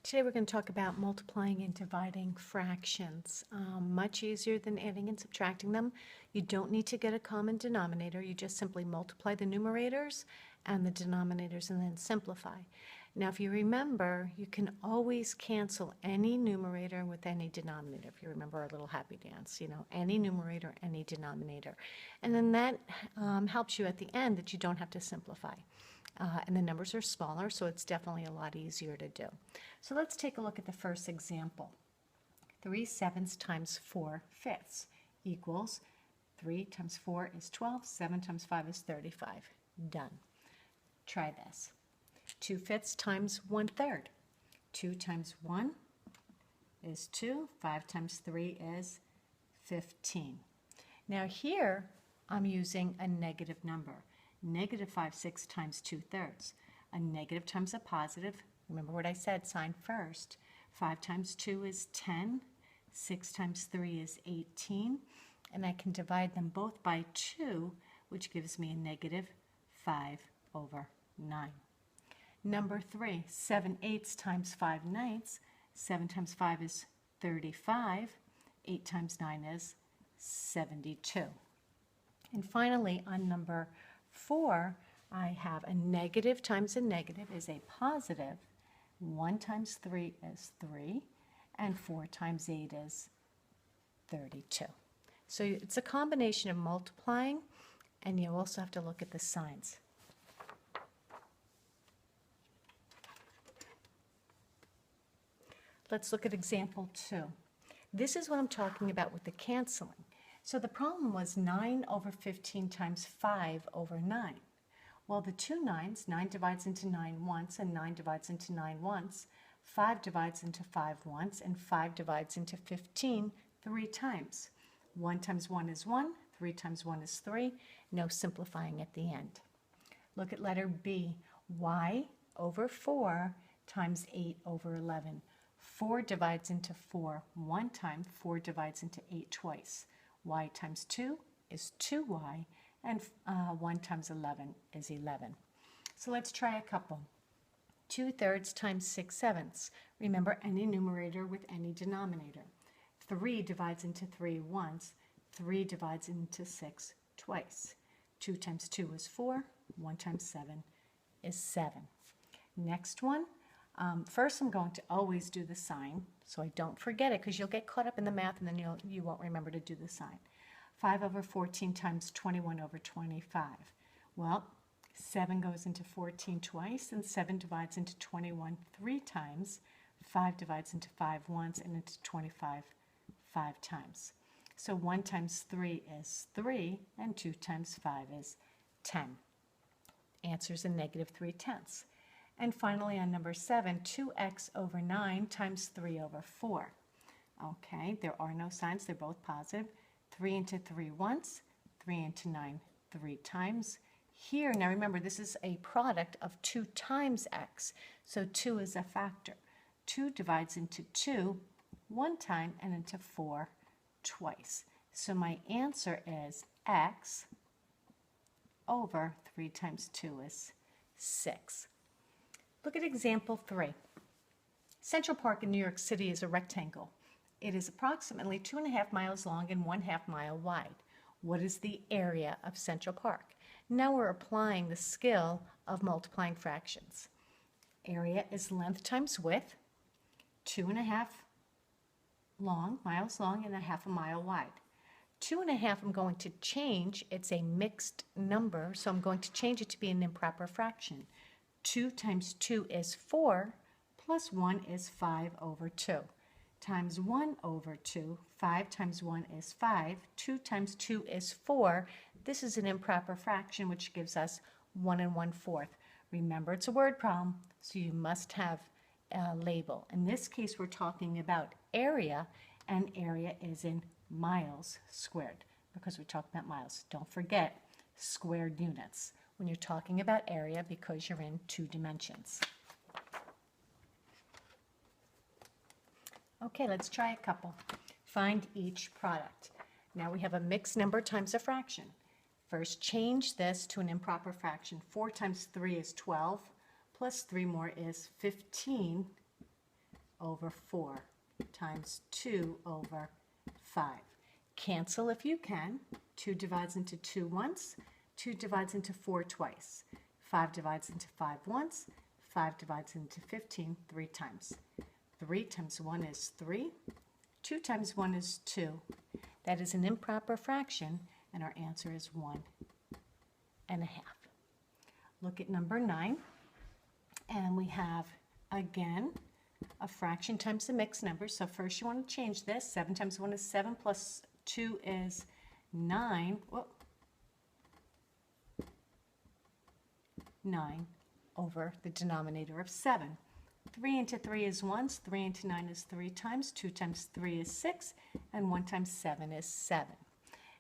Today we're going to talk about multiplying and dividing fractions. Much easier than adding and subtracting them. You don't need to get a common denominator. You just simply multiply the numerators and the denominators and then simplify. Now if you remember, you can always cancel any numerator with any denominator. If you remember our little happy dance, any numerator, any denominator. And then that helps you at the end that you don't have to simplify. And the numbers are smaller, so it's definitely a lot easier to do. So let's take a look at the first example. 3/7 times 4/5 equals 3 times 4 is 12, 7 times 5 is 35. Done. Try this. 2/5 times 1/3. 2 times 1 is 2, 5 times 3 is 15. Now here I'm using a negative number. Negative 5/6 times 2/3. A negative times a positive. Remember what I said, sign first. 5 times 2 is 10. 6 times 3 is 18. And I can divide them both by 2, which gives me a negative 5/9. Number 3, 7/8 times 5/9. 7 times 5 is 35. 8 times 9 is 72. And finally, on number 4, I have a negative times a negative is a positive. 1 times 3 is 3, and 4 times 8 is 32. So it's a combination of multiplying, and you also have to look at the signs. Let's look at example 2. This is what I'm talking about with the canceling. So the problem was 9/15 times 5/9. Well, the two 9s, 9 divides into 9 once, and 9 divides into 9 once. 5 divides into 5 once, and 5 divides into 15 3 times. 1 times 1 is 1, 3 times 1 is 3. No simplifying at the end. Look at letter B. y/4 times 8/11. 4 divides into 4 one time, 4 divides into 8 twice. Y times 2 is 2y, and 1 times 11 is 11. So let's try a couple. 2/3 times 6/7. Remember, any numerator with any denominator. 3 divides into 3 once, 3 divides into 6 twice. 2 times 2 is 4, 1 times 7 is 7. Next one. First, I'm going to always do the sign, so I don't forget it, because you'll get caught up in the math and then you won't remember to do the sign. 5/14 times 21/25. Well, 7 goes into 14 twice, and 7 divides into 21 3 times. 5 divides into 5 once, and into 25 5 times. So 1 times 3 is 3, and 2 times 5 is 10. Answer's a negative 3/10. And finally, on number 7, 2x/9 times 3/4. Okay, there are no signs. They're both positive. 3 into 3 once, 3 into 9 3 times. Here, now remember, this is a product of 2 times x, so 2 is a factor. 2 divides into 2 one time and into 4 twice. So my answer is x over 3 times 2 is 6. Look at example 3. Central Park in New York City is a rectangle. It is approximately 2.5 miles long and 1/2 mile wide. What is the area of Central Park? Now we're applying the skill of multiplying fractions. Area is length times width, 2.5 miles long and 1/2 mile wide. 2.5 I'm going to change. It's a mixed number, so I'm going to change it to be an improper fraction. 2 times 2 is 4, plus 1 is 5/2. Times 1/2, 5 times 1 is 5, 2 times 2 is 4. This is an improper fraction, which gives us 1 1/4. Remember, it's a word problem, so you must have a label. In this case, we're talking about area, and area is in miles squared, because we're talking about miles. Don't forget squared units when you're talking about area, because you're in 2 dimensions. Okay, let's try a couple. Find each product. Now we have a mixed number times a fraction. First, change this to an improper fraction. 4 times 3 is 12, plus 3 more is 15. over 4 times 2 over 5. Cancel if you can. 2 divides into 2 once. 2 divides into 4 twice. 5 divides into 5 once. 5 divides into 15 3 times. 3 times 1 is 3. 2 times 1 is 2. That is an improper fraction, and our answer is 1.5. Look at number 9, and we have, again, a fraction times a mixed number. So first you want to change this. 7 times 1 is 7, plus 2 is 9. Whoop. 9 over the denominator of 7. 3 into 3 is once, 3 into 9 is 3 times, 2 times 3 is 6, and 1 times 7 is 7.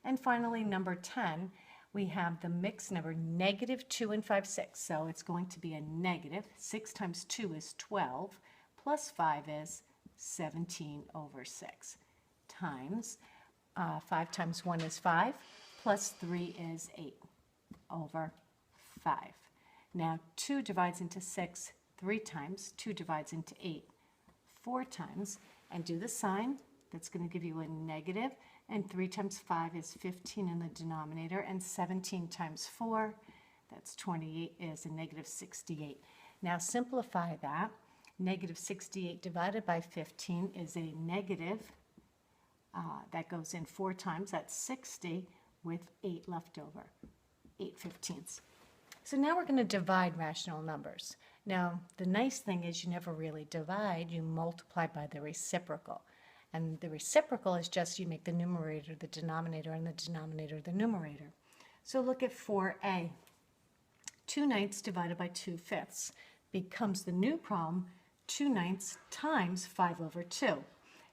And finally, number 10, we have the mixed number negative 2 and 5, 6. So it's going to be a negative. 6 times 2 is 12, plus 5 is 17 over 6, times 5 times 1 is 5, plus 3 is 8 over 5. Now 2 divides into 6 3 times, 2 divides into 8 4 times, and do the sign. That's going to give you a negative, and 3 times 5 is 15 in the denominator, and 17 times 4, that's 28, is a negative 68. Now simplify that. Negative 68 divided by 15 is a negative. That goes in 4 times, that's 60, with 8 left over, 8/15. So now we're going to divide rational numbers. Now, the nice thing is you never really divide, you multiply by the reciprocal. And the reciprocal is just you make the numerator the denominator and the denominator the numerator. So look at 4a. 2/9 divided by 2/5 becomes the new problem, 2/9 times 5 over 2.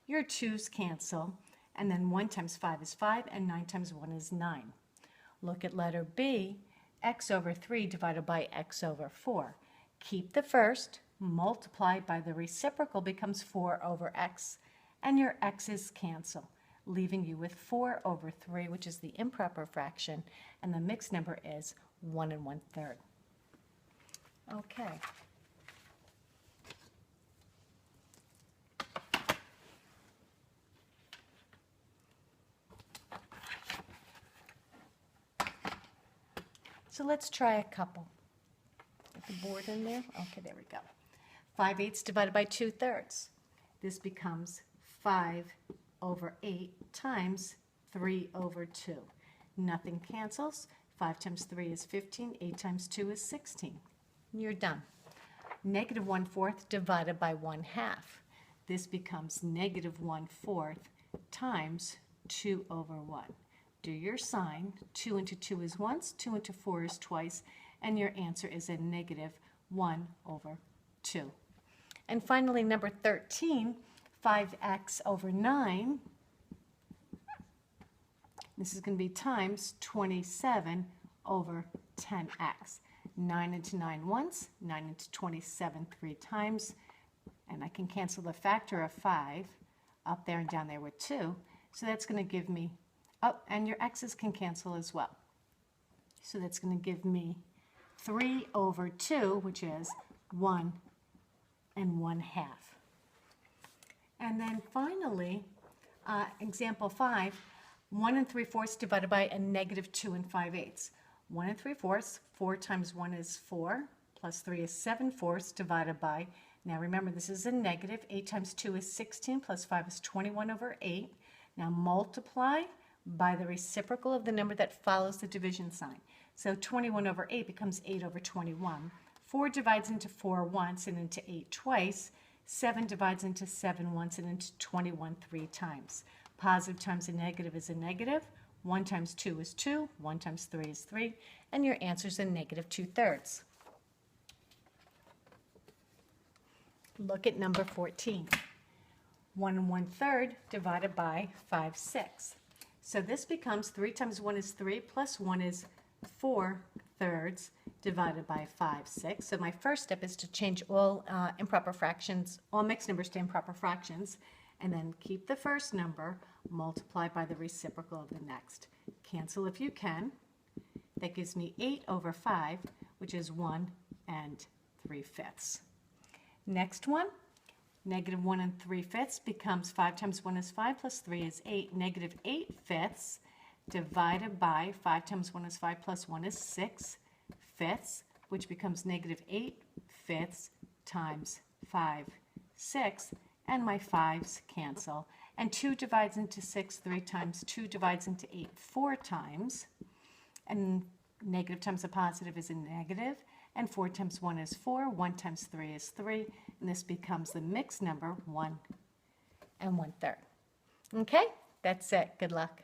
Your 2's cancel, and then 1 times 5 is 5, and 9 times 1 is 9. Look at letter B. X over 3 divided by x over 4. Keep the first, multiply by the reciprocal becomes 4 over x, and your x's cancel, leaving you with 4 over 3, which is the improper fraction, and the mixed number is 1 1/3. Okay. So let's try a couple. Get the board in there. Okay, there we go. 5/8 divided by 2/3. This becomes 5 over 8 times 3 over 2. Nothing cancels. 5 times 3 is 15. 8 times 2 is 16. You're done. Negative 1/4 divided by 1/2. This becomes negative 1/4 times 2 over 1. Do your sign. 2 into 2 is once, 2 into 4 is twice, and your answer is a negative 1 over 2. And finally, number 13, 5x over 9. This is going to be times 27 over 10x. 9 into 9 once, 9 into 27 3 times, and I can cancel the factor of 5 up there and down there with 2. So that's going to give me, oh, and your x's can cancel as well. So that's going to give me 3 over 2, which is 1 1/2. And then finally, example 5, 1 3/4 divided by a negative 2 5/8. 1 3/4, 4 times 1 is 4, plus 3 is 7/4 divided by, now remember this is a negative, 8 times 2 is 16, plus 5 is 21 over 8. Now multiply by the reciprocal of the number that follows the division sign. So 21 over 8 becomes 8 over 21. 4 divides into 4 once and into 8 twice. 7 divides into 7 once and into 21 3 times. Positive times a negative is a negative. 1 times 2 is 2. 1 times 3 is 3. And your answer is a negative 2/3. Look at number 14. 1 1/3 divided by 5/6. So this becomes 3 times 1 is 3, plus 1 is 4/3 divided by 5/6. So my first step is to change all improper fractions, all mixed numbers to improper fractions, and then keep the first number, multiply by the reciprocal of the next. Cancel if you can. That gives me 8 over 5, which is 1 3/5. Next one, Negative 1 3/5 becomes 5 times 1 is 5 plus 3 is 8. Negative 8/5 divided by 5 times 1 is 5 plus 1 is 6/5, which becomes negative 8/5 times 5/6, and my 5's cancel. And 2 divides into 6 3 times, 2 divides into 8 4 times, and negative times a positive is a negative, and 4 times 1 is 4, 1 times 3 is 3, and this becomes the mixed number 1 1/3. Okay, that's it. Good luck.